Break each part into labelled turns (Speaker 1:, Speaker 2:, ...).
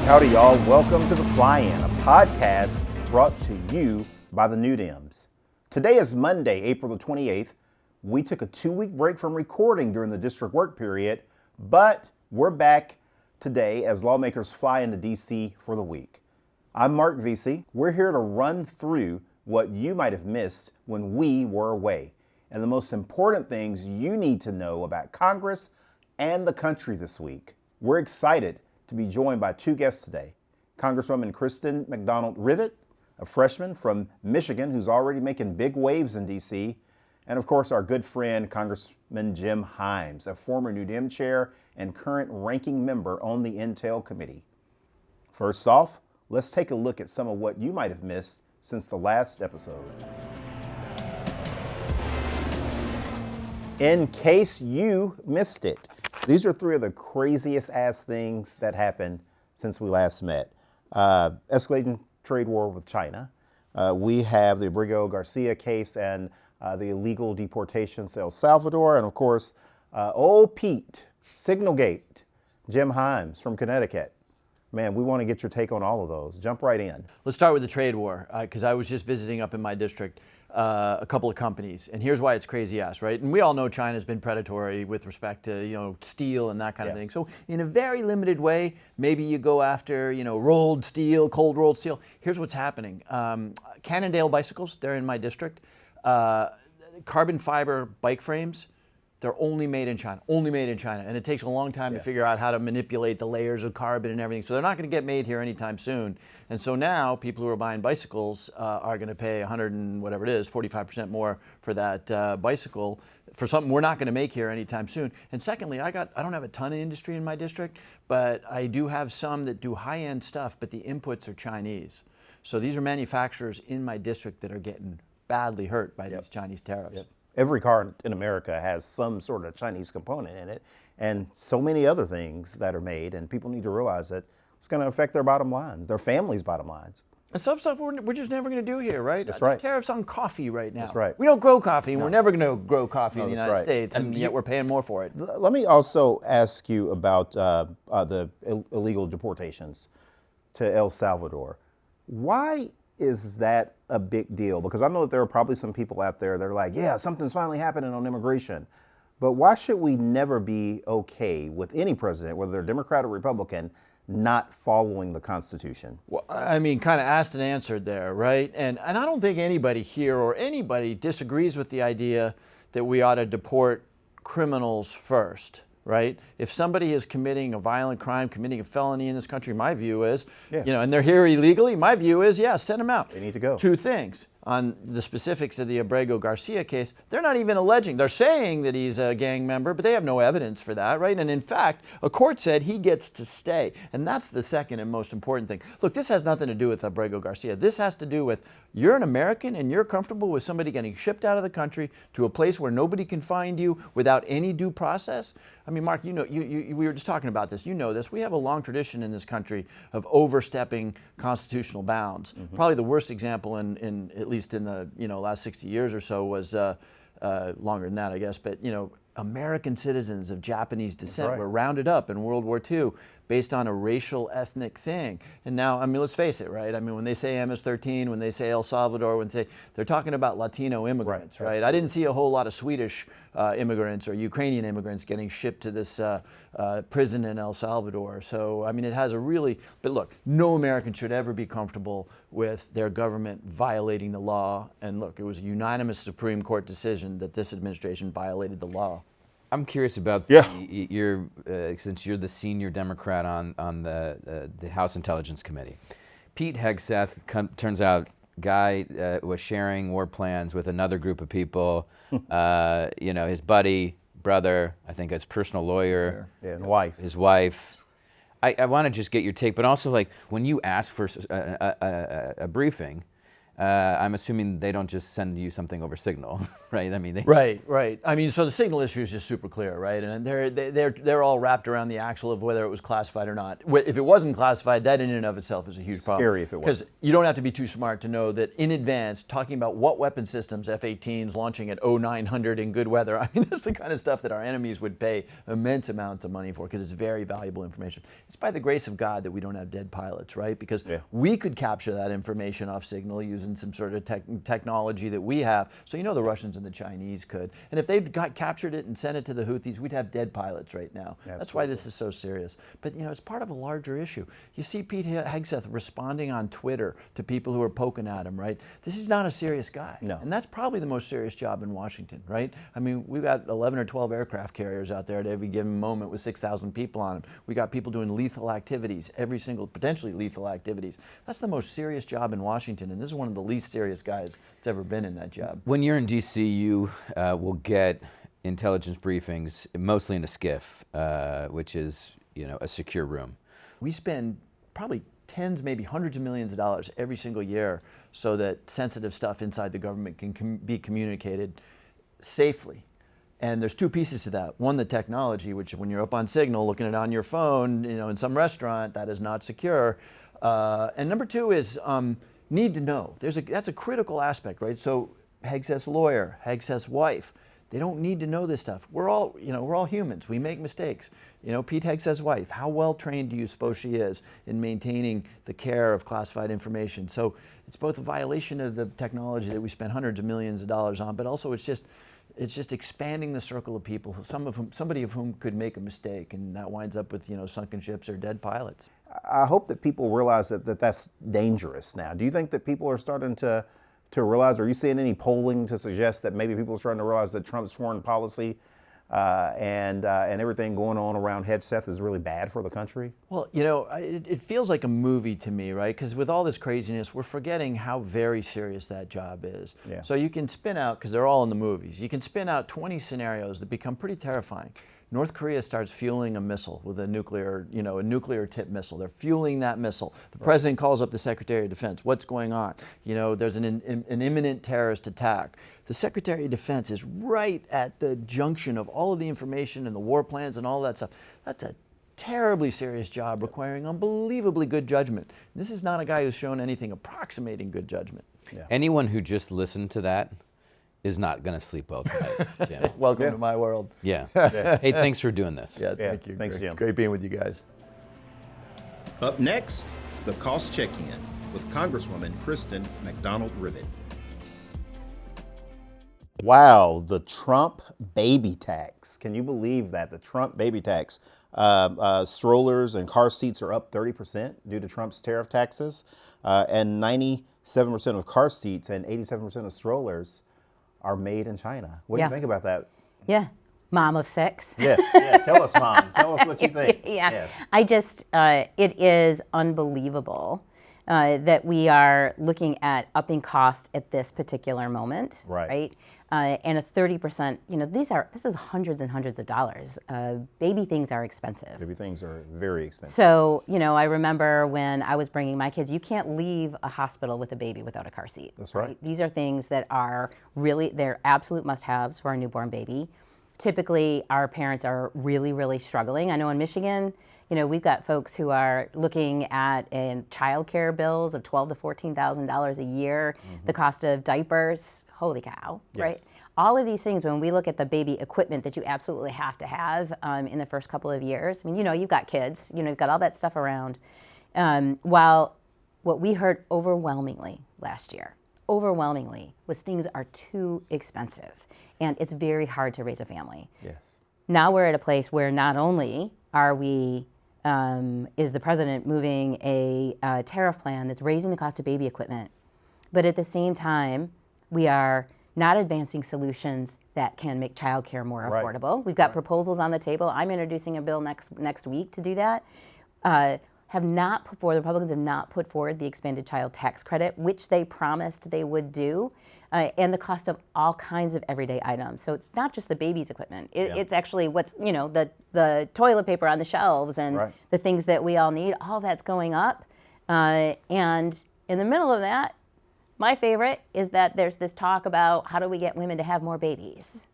Speaker 1: Howdy, y'all. Welcome to The Fly-In, a podcast brought to you by the New Dems. Today is Monday, April the 28th. We took a 2-week break from recording during the district work period, but we're back today as lawmakers fly into D.C. for the week. I'm Mark Veasey. We're here to run through what you might have missed when we were away, and the most important things you need to know about Congress and the country this week. We're excited to be joined by two guests today. Congresswoman Kristen McDonald Rivet, a freshman from Michigan who's already making big waves in D.C., and of course our good friend Congressman Jim Himes, a former New Dem chair and current ranking member on the Intel Committee. First off, let's take a look at some of what you might have missed since the last episode. In case you missed it, these are three of the craziest ass things that happened since we last met. Escalating trade war with China. We have the Abrego Garcia case and the illegal deportations to El Salvador. And of course, old Pete, Signalgate, Jim Himes from Connecticut. Man, we want to get your take on all of those. Jump right in.
Speaker 2: Let's start with the trade war, because I was just visiting up in my district a couple of companies, and here's why it's crazy ass, right? And we all know China's been predatory with respect to, steel and that kind of thing. So in a very limited way, maybe you go after, rolled steel, cold rolled steel. Here's what's happening. Cannondale bicycles, they're in my district. Carbon fiber bike frames, they're only made in China, and it takes a long time to figure out how to manipulate the layers of carbon and everything. So they're not going to get made here anytime soon. And so now people who are buying bicycles are going to pay 100 and whatever it is, 45% more for that bicycle for something we're not going to make here anytime soon. And secondly, I don't have a ton of industry in my district, but I do have some that do high-end stuff, but the inputs are Chinese. So these are manufacturers in my district that are getting badly hurt by these Chinese tariffs.
Speaker 1: Every car in America has some sort of Chinese component in it, and so many other things that are made, and people need to realize that it's going to affect their bottom lines, their families' bottom lines.
Speaker 2: And some stuff we're just never going to do here, right?
Speaker 1: That's right.
Speaker 2: There's tariffs on coffee right now.
Speaker 1: That's right.
Speaker 2: We don't grow coffee, and we're never going to grow coffee in the United States, and yet we're paying more for it.
Speaker 1: Let me also ask you about the illegal deportations to El Salvador. Why is that a big deal? Because I know that there are probably some people out there that are like, yeah, something's finally happening on immigration. But why should we never be okay with any president, whether they're Democrat or Republican, not following the Constitution?
Speaker 2: Well, I mean, kind of asked and answered there, right? And I don't think anybody here or anybody disagrees with the idea that we ought to deport criminals first, right? If somebody is committing a violent crime, committing a felony in this country, my view is, and they're here illegally, my view is, send them out.
Speaker 1: They need to go.
Speaker 2: Two things. On the specifics of the Abrego Garcia case, they're not even alleging. They're saying that he's a gang member, but they have no evidence for that, right? And in fact, a court said he gets to stay. And that's the second and most important thing. Look, this has nothing to do with Abrego Garcia. This has to do with you're an American and you're comfortable with somebody getting shipped out of the country to a place where nobody can find you without any due process. I mean, Mark, we were just talking about this. You know this. We have a long tradition in this country of overstepping constitutional bounds. Mm-hmm. Probably the worst example in at least in the last 60 years or so was longer than that, I guess. But American citizens of Japanese descent were rounded up in World War II based on a racial ethnic thing. And now, I mean, let's face it, right? I mean, when they say MS-13, when they say El Salvador, they're talking about Latino immigrants, right? I didn't see a whole lot of Swedish immigrants or Ukrainian immigrants getting shipped to this prison in El Salvador. So, I mean, it has but look, no American should ever be comfortable with their government violating the law. And look, it was a unanimous Supreme Court decision that this administration violated the law.
Speaker 3: I'm curious about since you're the senior Democrat on the House Intelligence Committee. Pete Hegseth, turns out, guy was sharing war plans with another group of people. His buddy, brother, I think his personal lawyer,
Speaker 1: and wife.
Speaker 3: His wife. I want to just get your take, but also like when you ask for a briefing, I'm assuming they don't just send you something over Signal, right? I mean,
Speaker 2: Right. I mean, so the Signal issue is just super clear, right? And they're all wrapped around the axle of whether it was classified or not. If it wasn't classified, that in and of itself is a huge problem.
Speaker 1: Scary if it was.
Speaker 2: Because you don't have to be too smart to know that in advance, talking about what weapon systems, F-18s launching at 0900 in good weather, I mean, this is the kind of stuff that our enemies would pay immense amounts of money for because it's very valuable information. It's by the grace of God that we don't have dead pilots, right? Because we could capture that information off Signal using some sort of technology that we have. So the Russians and the Chinese could. And if they'd captured it and sent it to the Houthis, we'd have dead pilots right now. Absolutely. That's why this is so serious. But it's part of a larger issue. You see Pete Hegseth responding on Twitter to people who are poking at him, right? This is not a serious guy.
Speaker 1: No.
Speaker 2: And that's probably the most serious job in Washington, right? I mean, we've got 11 or 12 aircraft carriers out there at every given moment with 6,000 people on them. We got people doing lethal activities, every single potentially lethal activities. That's the most serious job in Washington, and this is one of the least serious guys that's ever been in that job.
Speaker 3: When you're in D.C., you will get intelligence briefings, mostly in a skiff, which is a secure room.
Speaker 2: We spend probably tens, maybe hundreds of millions of dollars every single year so that sensitive stuff inside the government can be communicated safely. And there's two pieces to that. One, the technology, which when you're up on Signal looking at it on your phone, in some restaurant, that is not secure. And number two is need to know. That's a critical aspect, right? So Hegseth's lawyer, Hegseth's wife, they don't need to know this stuff. We're all humans. We make mistakes. Pete Hegseth's wife, how well trained do you suppose she is in maintaining the care of classified information? So it's both a violation of the technology that we spend hundreds of millions of dollars on, but also it's just expanding the circle of people, somebody of whom could make a mistake, and that winds up with sunken ships or dead pilots.
Speaker 1: I hope that people realize that that's dangerous now. Do you think that people are starting to realize, are you seeing any polling to suggest that maybe people are starting to realize that Trump's foreign policy and everything going on around Hegseth is really bad for the country?
Speaker 2: Well, it feels like a movie to me, right? Because with all this craziness, we're forgetting how very serious that job is.
Speaker 1: Yeah.
Speaker 2: So you can spin out, because they're all in the movies, you can spin out 20 scenarios that become pretty terrifying. North Korea starts fueling a missile with a nuclear tipped missile. They're fueling that missile. The president calls up the Secretary of Defense. What's going on? There's an imminent terrorist attack. The Secretary of Defense is right at the junction of all of the information and the war plans and all that stuff. That's a terribly serious job requiring unbelievably good judgment. This is not a guy who's shown anything approximating good judgment.
Speaker 1: Yeah.
Speaker 3: Anyone who just listened to that is not going to sleep well tonight, Jim.
Speaker 2: Welcome to my world.
Speaker 3: Yeah. Hey, thanks for doing this.
Speaker 2: Yeah, thank you.
Speaker 1: Thanks, Jim.
Speaker 2: It's great being with you guys.
Speaker 1: Up next, the Cost Check-In with Congresswoman Kristen McDonald Rivet. Wow, the Trump baby tax. Can you believe that? The Trump baby tax. Strollers and car seats are up 30% due to Trump's tariff taxes. And 97% of car seats and 87% of strollers are made in China. What do you think about that?
Speaker 4: Yeah. Mom of six.
Speaker 1: Yes. Yeah. Tell us, Mom. Tell us what you think.
Speaker 4: Yeah.
Speaker 1: Yes.
Speaker 4: I just, it is unbelievable that we are looking at upping cost at this particular moment.
Speaker 1: Right.
Speaker 4: And a 30%, this is hundreds and hundreds of dollars. Baby things are expensive.
Speaker 1: Baby things are very expensive.
Speaker 4: So, I remember when I was bringing my kids, you can't leave a hospital with a baby without a car seat.
Speaker 1: That's right.
Speaker 4: These are things that are really, they're absolute must-haves for our newborn baby. Typically, our parents are really, really struggling. I know in Michigan, we've got folks who are looking at child care bills of $12,000 to $14,000 a year. The cost of diapers, holy cow, right?
Speaker 1: Yes.
Speaker 4: All of these things, when we look at the baby equipment that you absolutely have to have in the first couple of years, I mean, you've got kids, you've got all that stuff around. While what we heard overwhelmingly last year, was things are too expensive. And it's very hard to raise a family.
Speaker 1: Yes.
Speaker 4: Now we're at a place where not only are we, is the president moving a tariff plan that's raising the cost of baby equipment, but at the same time, we are not advancing solutions that can make childcare more affordable. We've got proposals on the table. I'm introducing a bill next week to do that. The Republicans have not put forward the expanded child tax credit, which they promised they would do, and the cost of all kinds of everyday items. So it's not just the baby's equipment. It's actually what's, the toilet paper on the shelves and the things that we all need, all that's going up. And in the middle of that, My favorite is that there's this talk about how do we get women to have more babies.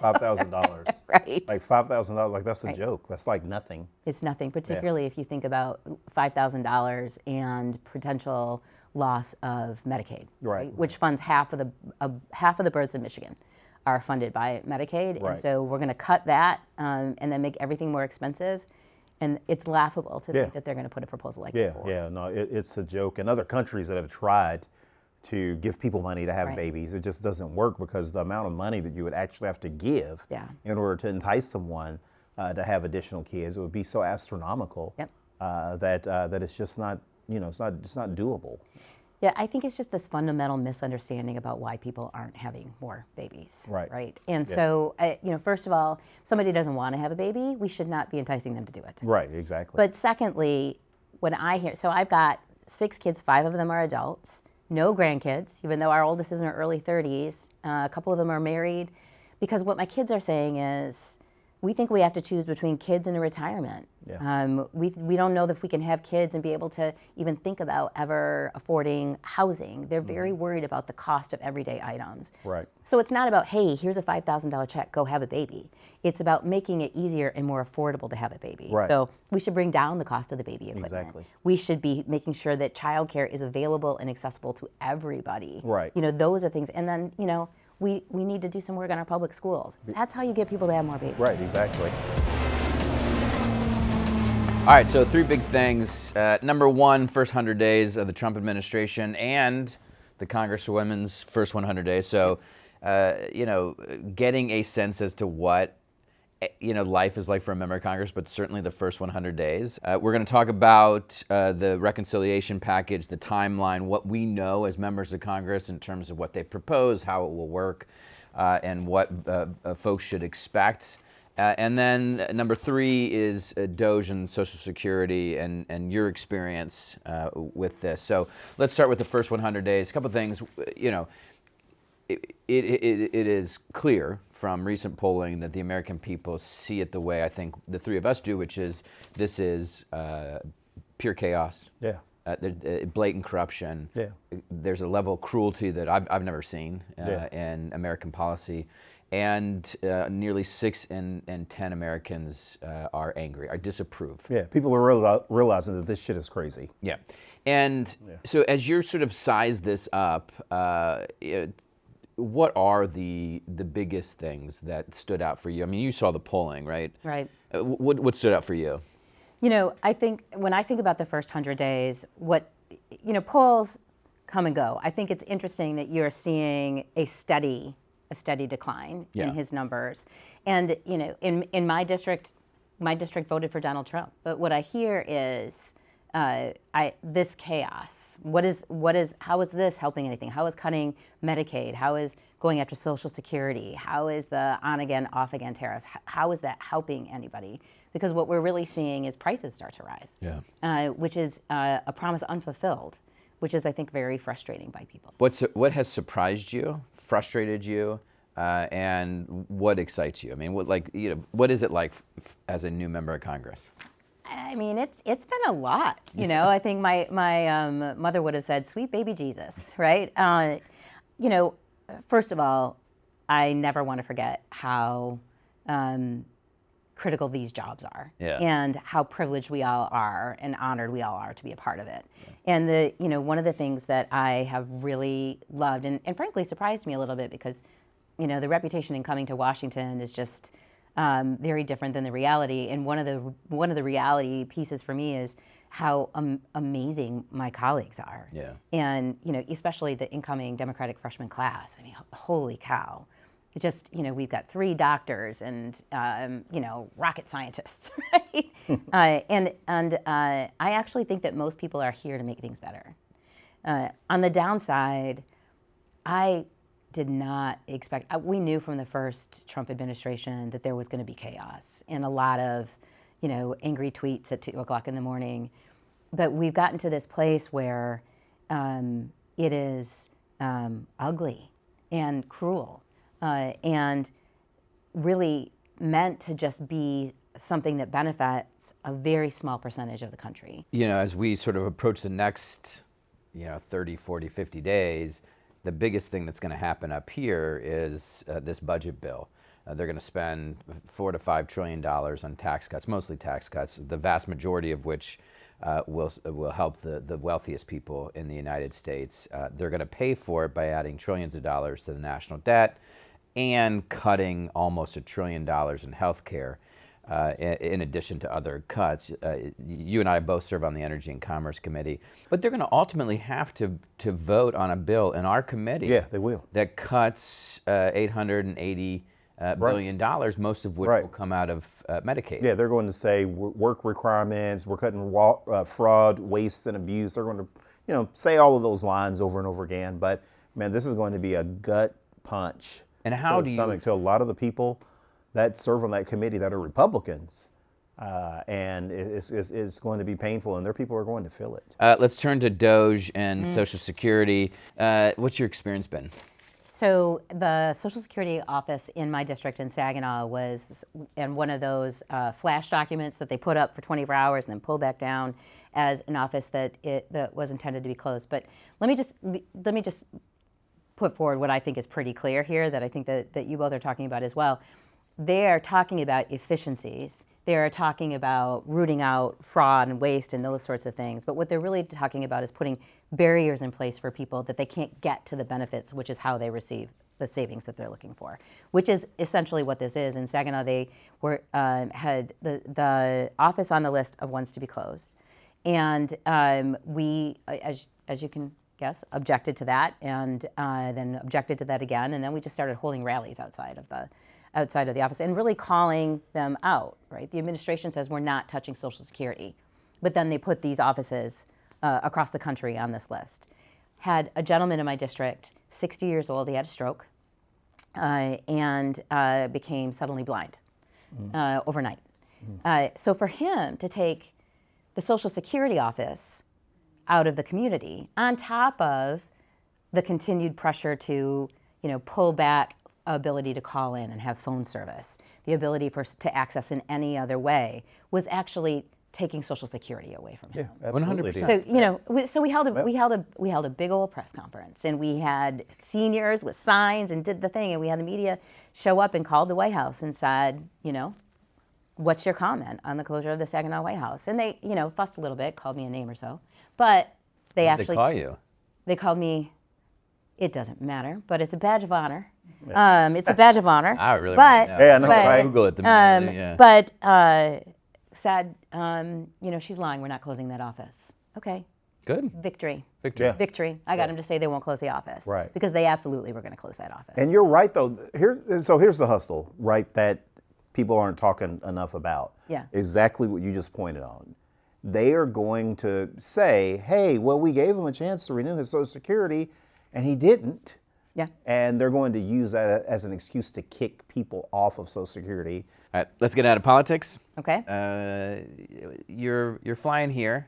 Speaker 1: $5,000.
Speaker 4: Right.
Speaker 1: Like $5,000, like that's a
Speaker 4: Right.
Speaker 1: joke. That's like nothing.
Speaker 4: It's nothing, particularly if you think about $5,000 and potential loss of Medicaid,
Speaker 1: Right.
Speaker 4: Which funds half of the births in Michigan are funded by Medicaid,
Speaker 1: Right.
Speaker 4: and so we're going to cut that and then make everything more expensive, and it's laughable to think that they're going to put a proposal like that forward.
Speaker 1: Yeah, no, it's a joke. And other countries that have tried to give people money to have
Speaker 4: Right.
Speaker 1: babies, it just doesn't work because the amount of money that you would actually have to give in order to entice someone to have additional kids, it would be so astronomical that it's just not, it's not doable.
Speaker 4: Yeah, I think it's just this fundamental misunderstanding about why people aren't having more babies.
Speaker 1: Right.
Speaker 4: And so, first of all, if somebody doesn't want to have a baby, we should not be enticing them to do it.
Speaker 1: Right, exactly.
Speaker 4: But secondly, when I hear, so I've got 6 kids, 5 of them are adults, no grandkids, even though our oldest is in her early 30s. A couple of them are married. Because what my kids are saying is, we think we have to choose between kids and a retirement.
Speaker 1: Yeah.
Speaker 4: We don't know if we can have kids and be able to even think about ever affording housing. They're very worried about the cost of everyday items.
Speaker 1: Right.
Speaker 4: So it's not about, hey, here's a $5,000 check, go have a baby. It's about making it easier and more affordable to have a baby.
Speaker 1: Right.
Speaker 4: So we should bring down the cost of the baby equipment.
Speaker 1: Exactly.
Speaker 4: We should be making sure that childcare is available and accessible to everybody.
Speaker 1: Right.
Speaker 4: Those are things. And then, we need to do some work on our public schools. That's how you get people to have more babies.
Speaker 1: Right, exactly.
Speaker 3: All right, so 3 big things. Number 1, first 100 days of the Trump administration and the Congresswoman's first 100 days. So, getting a sense as to what life is like for a member of Congress, but certainly the first 100 days. We're going to talk about the reconciliation package, the timeline, what we know as members of Congress in terms of what they propose, how it will work, and what folks should expect. And then number 3 is DOGE and Social Security and your experience with this. So let's start with the first 100 days. A couple of things, It is clear from recent polling that the American people see it the way I think the 3 of us do, which is this is pure chaos.
Speaker 1: Yeah.
Speaker 3: Blatant corruption.
Speaker 1: Yeah.
Speaker 3: There's a level of cruelty that I've never seen in American policy. And nearly 6 in 10 Americans are angry, are disapprove.
Speaker 1: Yeah, people are realizing that this shit is crazy.
Speaker 3: Yeah. And so as you sort of size this up, what are the biggest things that stood out for you? I mean, you saw the polling, right?
Speaker 4: Right.
Speaker 3: What stood out for you?
Speaker 4: I think when I think about the first 100 days, polls come and go. I think it's interesting that you're seeing a steady decline in his numbers. And, in my district voted for Donald Trump. But what I hear is this chaos. How is this helping anything? How is cutting Medicaid? How is going after Social Security? How is the on-again, off-again tariff? How is that helping anybody? Because what we're really seeing is prices start to rise, which is a promise unfulfilled, which is, I think, very frustrating by people.
Speaker 3: What has surprised you, frustrated you, and what excites you? I mean, what is it like as a new member of Congress?
Speaker 4: I mean, it's been a lot. I think my mother would have said, "Sweet baby Jesus," right? First of all, I never want to forget how critical these jobs are, and how privileged we all are, and honored we all are to be a part of it. And one of the things that I have really loved, and frankly surprised me a little bit, because the reputation in coming to Washington is just very different than the reality. And one of the reality pieces for me is how amazing my colleagues are.
Speaker 3: Yeah.
Speaker 4: And especially the incoming Democratic freshman class. I mean, holy cow! It just we've got 3 doctors and rocket scientists, right? And I actually think that most people are here to make things better. On the downside, I did not expect, we knew from the first Trump administration that there was going to be chaos and a lot of, angry tweets at 2 o'clock in the morning. But we've gotten to this place where it is ugly and cruel and really meant to just be something that benefits a very small percentage of the country.
Speaker 3: As we sort of approach the next 30, 40, 50 days, the biggest thing that's going to happen up here is this budget bill. They're going to spend $4 to $5 trillion on tax cuts, mostly tax cuts, the vast majority of which will help the wealthiest people in the United States. They're going to pay for it by adding trillions of dollars to the national debt and cutting almost $1 trillion in health care. In addition to other cuts. You and I both serve on the Energy and Commerce Committee, but they're going to ultimately have to vote on a bill in our committee.
Speaker 1: Yeah, they will.
Speaker 3: That cuts $880 billion, most of which will come out of Medicaid.
Speaker 1: Yeah, they're going to say work requirements, we're cutting fraud, waste, and abuse. They're going to, say all of those lines over and over again. But man, this is going to be a gut punch.
Speaker 3: And how do you
Speaker 1: to a lot of the people that serve on that committee that are Republicans, and it's going to be painful, and their people are going to feel it.
Speaker 3: Let's turn to DOGE and Social Security. What's your experience been?
Speaker 4: So the Social Security office in my district in Saginaw was in one of those flash documents that they put up for 24 hours and then pull back down as an office that was intended to be closed. But let me just put forward what I think is pretty clear here, that I think that you both are talking about as well. They are talking about efficiencies. They are talking about rooting out fraud and waste and those sorts of things. But what they're really talking about is putting barriers in place for people that they can't get to the benefits, which is how they receive the savings that they're looking for, which is essentially what this is. In Saginaw, they had the office on the list of ones to be closed. And we, as you can guess, objected to that, and then objected to that again. And then we just started holding rallies outside of the office and really calling them out, right? The administration says we're not touching Social Security, but then they put these offices across the country on this list. Had a gentleman in my district, 60 years old, he had a stroke, and became suddenly blind overnight. So for him to take the Social Security office out of the community, on top of the continued pressure to, pull back ability to call in and have phone service, the ability to access in any other way, was actually taking Social Security away from him.
Speaker 1: Yeah, absolutely.
Speaker 3: 100%.
Speaker 4: So we held a big old press conference, and we had seniors with signs and did the thing, and we had the media show up and called the White House and said, what's your comment on the closure of the Saginaw White House? And they, fussed a little bit, called me a name or so, but they
Speaker 3: What
Speaker 4: actually
Speaker 3: did they call you?
Speaker 4: They called me. It doesn't matter, but it's a badge of honor. It's a badge of honor.
Speaker 3: I really
Speaker 4: but,
Speaker 3: want to know.
Speaker 1: Yeah, I know, right?
Speaker 3: Google it. Yeah.
Speaker 4: But said, she's lying. We're not closing that office. Okay.
Speaker 3: Good.
Speaker 4: Victory.
Speaker 1: Yeah.
Speaker 4: Victory. I got them to say they won't close the office.
Speaker 1: Right.
Speaker 4: Because they absolutely were going to close that office.
Speaker 1: And you're right, though. Here's the hustle, right, that people aren't talking enough about.
Speaker 4: Yeah.
Speaker 1: Exactly what you just pointed on. They are going to say, hey, well, we gave him a chance to renew his Social Security, and he didn't.
Speaker 4: Yeah.
Speaker 1: And they're going to use that as an excuse to kick people off of Social Security.
Speaker 3: All right, let's get out of politics.
Speaker 4: Okay.
Speaker 3: You're flying here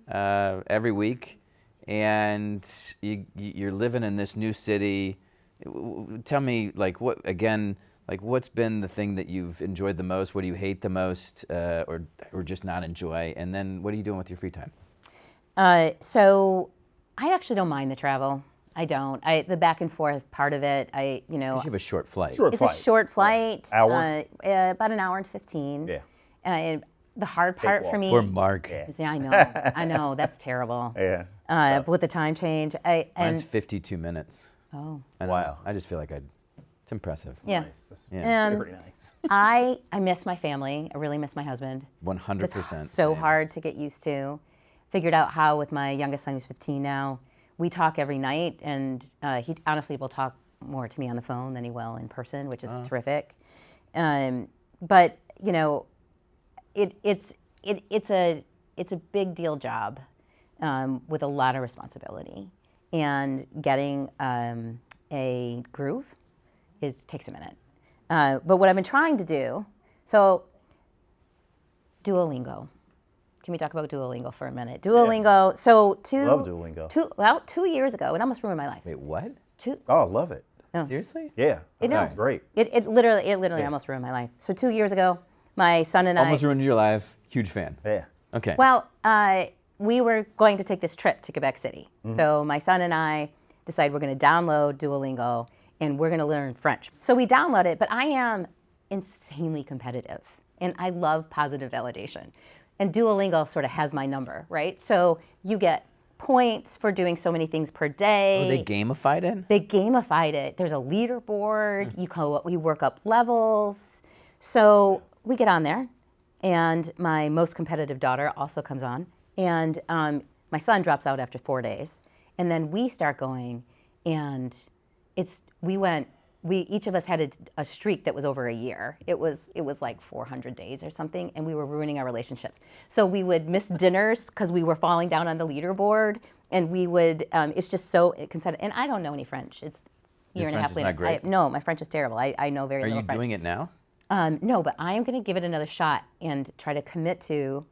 Speaker 3: every week, and you're living in this new city. Tell me, what's been the thing that you've enjoyed the most? What do you hate the most, or just not enjoy? And then what are you doing with your free time?
Speaker 4: So I actually don't mind the travel. I don't. The back and forth part of it,
Speaker 3: Because you have a short flight.
Speaker 4: It's a short flight.
Speaker 1: Hour?
Speaker 4: About an hour and 15.
Speaker 1: Yeah.
Speaker 4: And the hard part for me.
Speaker 3: Or Mark.
Speaker 4: Yeah, I know. That's terrible.
Speaker 1: Yeah.
Speaker 4: With the time change.
Speaker 3: Mine's 52 minutes.
Speaker 4: Oh.
Speaker 3: Wow. I just feel like it's impressive.
Speaker 4: Yeah.
Speaker 1: Nice. That's
Speaker 3: Yeah.
Speaker 1: very nice.
Speaker 4: I miss my family. I really miss my husband.
Speaker 3: 100%.
Speaker 4: It's so
Speaker 3: same.
Speaker 4: hard to get used to. Figured out how with my youngest son, who's 15 now. We talk every night, and he honestly will talk more to me on the phone than he will in person, which is terrific. But it's a big deal job with a lot of responsibility, and getting a groove takes a minute. But what I've been trying to do, so Duolingo. Can we talk about Duolingo for a minute? Duolingo. So
Speaker 1: Love Duolingo.
Speaker 4: 2 years ago, it almost ruined my life.
Speaker 3: Wait, what?
Speaker 1: Oh, I love it.
Speaker 3: Seriously?
Speaker 1: Yeah.
Speaker 4: It
Speaker 1: That's
Speaker 4: is.
Speaker 1: great.
Speaker 4: It literally almost ruined my life. So 2 years ago, my son and
Speaker 3: Almost ruined your life. Huge fan.
Speaker 1: Yeah.
Speaker 3: Okay.
Speaker 4: Well, we were going to take this trip to Quebec City. So my son and I decided we're going to download Duolingo and we're going to learn French. So we download it, but I am insanely competitive and I love positive validation. And Duolingo sort of has my number, right? So you get points for doing so many things per day.
Speaker 3: Oh, they gamified it?
Speaker 4: They gamified it. There's a leaderboard. We work up levels. So we get on there, and my most competitive daughter also comes on, and my son drops out after 4 days, and then we start going, and we each of us had a streak that was over a year. It was like 400 days or something, and we were ruining our relationships. So we would miss dinners because we were falling down on the leaderboard, and we would. It's just so consistent. And I don't know any French. It's a year and a half later.
Speaker 3: Not great?
Speaker 4: No, my French is terrible. I know very little French.
Speaker 3: Are you doing it now?
Speaker 4: No, but I am going to give it another shot and try to commit to,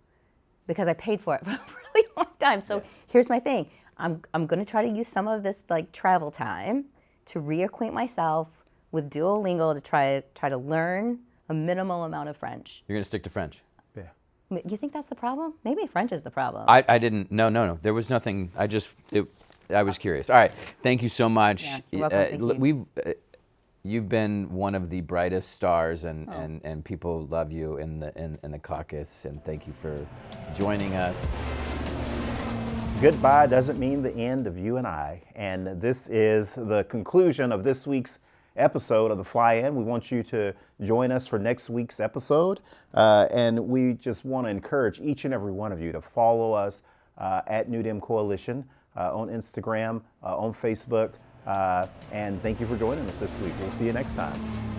Speaker 4: because I paid for it for a really long time. So here's my thing. I'm going to try to use some of this like travel time to reacquaint myself with Duolingo to try to learn a minimal amount of French.
Speaker 3: You're going to stick to French?
Speaker 1: Yeah.
Speaker 4: You think that's the problem? Maybe French is the problem.
Speaker 3: I didn't. No. There was nothing. I was curious. All right. Thank you so much.
Speaker 4: Yeah, you're welcome. Thank you.
Speaker 3: You've been one of the brightest stars, and people love you in the caucus. And thank you for joining us.
Speaker 1: Goodbye doesn't mean the end of you and I. And this is the conclusion of this week's episode of The Fly-In. We want you to join us for next week's episode. And we just want to encourage each and every one of you to follow us at New Dem Coalition on Instagram, on Facebook. And thank you for joining us this week. We'll see you next time.